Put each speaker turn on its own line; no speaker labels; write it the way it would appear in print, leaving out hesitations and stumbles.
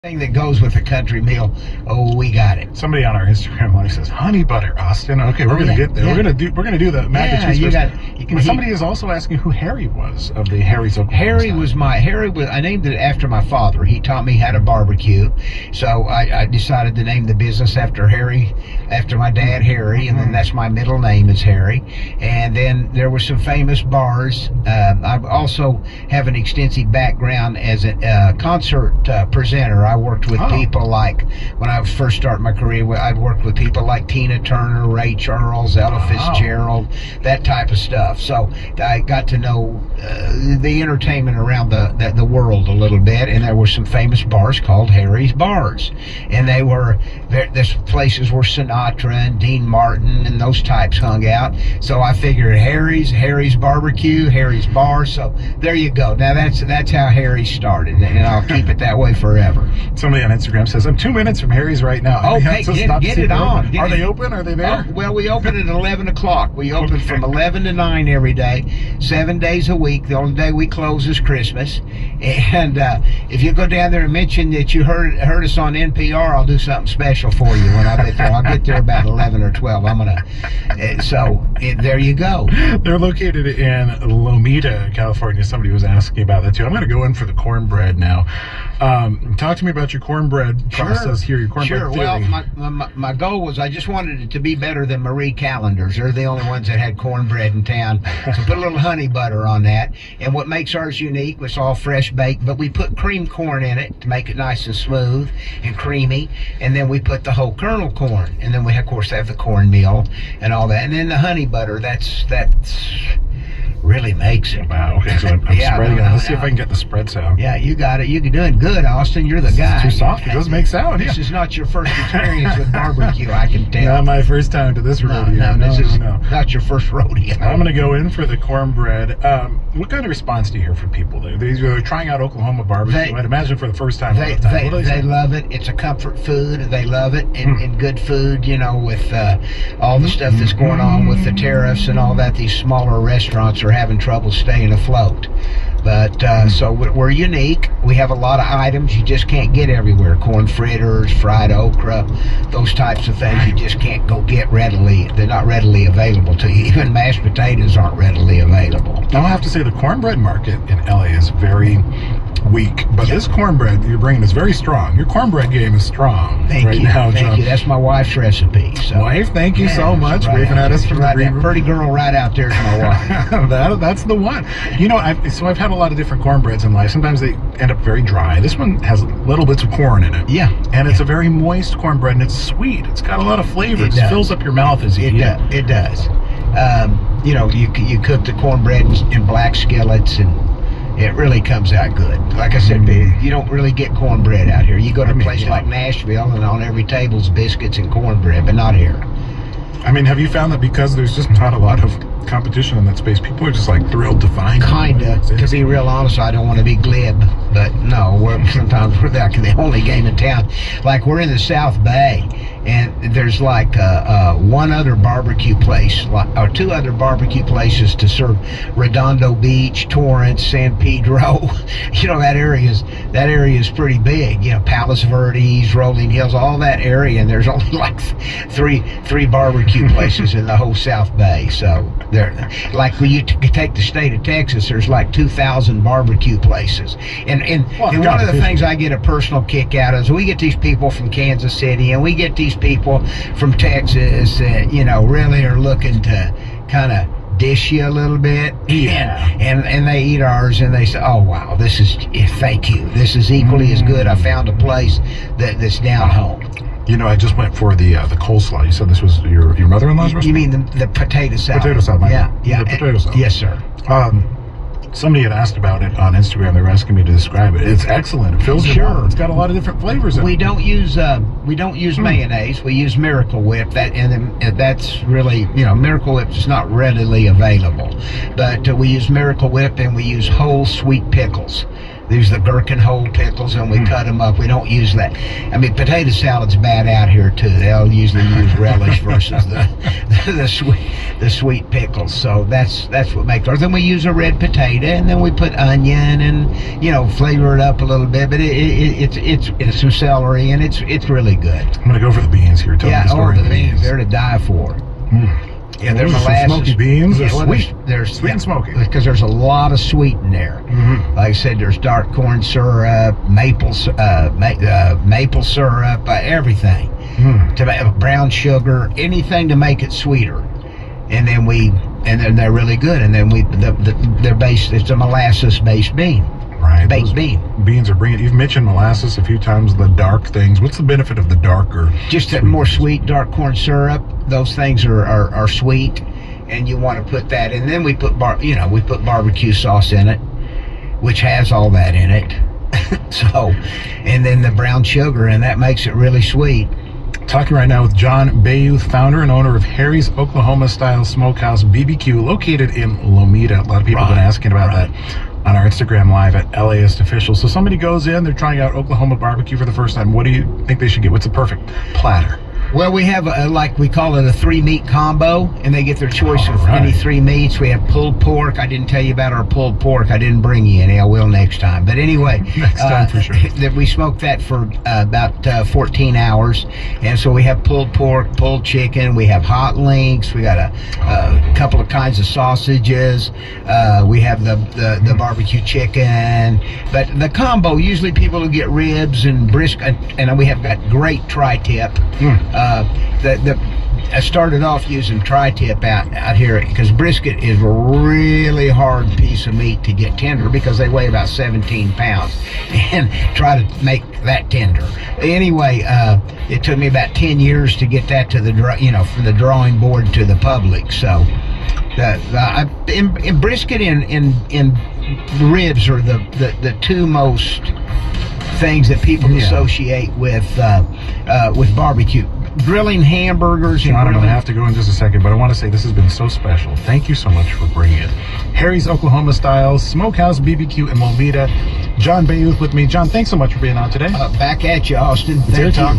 Thing that goes with a country meal. Oh, we got it.
Somebody on our Instagram live says honey butter, Austin. Okay, we're gonna get there.
Yeah.
We're gonna do the mac and cheese first.
But
somebody is also asking who Harry was of the Harry's Oklahoma.
Harry was I named it after my father. He taught me how to barbecue, so I decided to name the business after my dad Harry, and then that's my middle name is Harry. And then there were some famous bars. I also have an extensive background as a concert presenter. I worked with people like, when I was first starting my career, I'd worked with people like Tina Turner, Ray Charles, Ella Fitzgerald, that type of stuff. So I got to know the entertainment around the world a little bit, and there were some famous bars called Harry's Bars. And there's places where Sinatra and Dean Martin and those types hung out. So I figured Harry's Barbecue, Harry's Bar. So there you go. Now that's how Harry started, and I'll keep it that way forever.
Somebody on Instagram says, I'm 2 minutes from Harry's right now.
Okay, get it on.
Are they open? Are they there?
Well, we open at 11 o'clock. We open from 11 to 9 every day, 7 days a week. The only day we close is Christmas. And if you go down there and mention that you heard us on NPR, I'll do something special for you when I get there. I'll get there about 11 or 12. There you go.
They're located in Lomita, California. Somebody was asking about that too. I'm going to go in for the cornbread now. Talk to me about your cornbread process here, your cornbread theory.
Well, my goal was I just wanted it to be better than Marie Callender's. They're the only ones that had cornbread in town. So put a little honey butter on that. And what makes ours unique was all fresh baked, but we put cream corn in it to make it nice and smooth and creamy. And then we put the whole kernel corn. And then we, of course, have the cornmeal and all that. And then the honey butter, that's really makes it.
Wow, okay, so I'm spreading it. Let's see if I can get the spread sound.
Yeah, you got it. You're doing good, Austin. You're the guy.
It's too soft. It doesn't make sound.
This is not your first experience with barbecue, I can tell.
Not my first time to this rodeo.
No, this is not your first rodeo.
I'm going to go in for the cornbread. What kind of response do you hear from people? They're trying out Oklahoma barbecue. I'd imagine for the first time.
They love it. It's a comfort food. They love it. And good food, with all the stuff that's going on with the tariffs and all that. These smaller restaurants are having trouble staying afloat. But so we're unique. We have a lot of items you just can't get everywhere. Corn fritters, fried okra, those types of things you just can't go get readily. They're not readily available to you. Even mashed potatoes aren't readily available.
Now I have to say the cornbread market in LA is very weak, but this cornbread you're bringing is very strong. Your cornbread game is strong.
Thank you. That's my wife's recipe. So.
Wife, thank you so much. Waving at us from the green room.
Pretty girl right out there is my wife.
That's the one. I've had a lot of different cornbreads in life. Sometimes they end up very dry. This one has little bits of corn in it.
Yeah.
And it's a very moist cornbread, and it's sweet. It's got a lot of flavor. It fills up your mouth as you eat it.
It does. You cook the cornbread in black skillets, and it really comes out good. Like I said, you don't really get cornbread out here. You go to a place like Nashville, and on every table's biscuits and cornbread, but not here.
I mean, have you found that because there's just not a lot of competition in that space, people are just like thrilled to find
kinda, to be real honest, I don't want to be glib, but no, sometimes we're the only game in town. Like, we're in the South Bay, and there's like one other barbecue place, or two other barbecue places to serve Redondo Beach, Torrance, San Pedro. That area is pretty big. Palos Verdes, Rolling Hills, all that area, and there's only like three barbecue places in the whole South Bay. So like when you take the state of Texas, there's like 2,000 barbecue places. And one of the things I get a personal kick out of is we get these people from Kansas City, and we get these people from Texas that really are looking to kind of dish you a little bit. And they eat ours, and they say, oh wow, thank you, this is equally as good. I found a place that's down home.
I just went for the coleslaw. You said this was your mother-in-law's recipe?
You mean the potato salad?
Potato salad.
Yeah.
The potato salad.
Yes, sir.
Somebody had asked about it on Instagram. They were asking me to describe it. It's excellent. It fills your mouth. It's got a lot of different flavors in it.
We don't use mayonnaise. We use Miracle Whip. That's really, Miracle Whip is not readily available. But we use Miracle Whip, and we use whole sweet pickles. Use the gherkin hole pickles, and we cut them up. We don't use that. I mean, potato salad's bad out here too. They'll usually use relish versus the sweet pickles. So that's what makes ours. Then we use a red potato, and then we put onion and flavor it up a little bit. But it's some celery, and it's really good.
I'm gonna go for the beans here. Tell me the story of the beans.
They're to die for. Yeah, they're
Some
molasses.
smoky beans.
Yeah,
They're sweet.
They're
Sweet and smoky.
because there's a lot of sweet in there. Like I said, there's dark corn syrup, maple syrup, everything. Brown sugar, anything to make it sweeter. And then they're really good. And then they're based. It's a molasses-based bean.
Right.
Baked bean.
Beans are bringing. You've mentioned molasses a few times. The dark things. What's the benefit of the darker?
Just that more sweet dark corn syrup. Those things are sweet, and you want to put that. And then we put barbecue sauce in it, which has all that in it. So, and then the brown sugar, and that makes it really sweet.
Talking right now with John Bayouth, founder and owner of Harry's Oklahoma-style Smokehouse BBQ, located in Lomita. A lot of people have been asking about that on our Instagram live at LAist Official. So somebody goes in, they're trying out Oklahoma barbecue for the first time. What do you think they should get? What's the perfect platter?
Well, we have we call it a 3-meat combo, and they get their choice of any 3 meats. We have pulled pork. I didn't tell you about our pulled pork. I didn't bring you any. I will next time. But anyway,
next time for sure.
We smoke that for about 14 hours, and so we have pulled pork, pulled chicken. We have hot links. We got a couple of kinds of sausages. We have the barbecue chicken. But the combo, usually people will get ribs and brisket, and we have got great tri-tip. I started off using tri-tip out here because brisket is a really hard piece of meat to get tender because they weigh about 17 pounds and try to make that tender. Anyway, it took me about 10 years to get that to from the drawing board to the public. So in brisket and ribs are the two most things that people associate with barbecue. Grilling hamburgers.
John, I'm going to have to go in just a second, but I want to say this has been so special. Thank you so much for bringing it. Harry's Oklahoma Style Smokehouse BBQ in Lomita. John Bayouth with me. John, thanks so much for being on today.
Back at you, Austin.
It's Air Talk.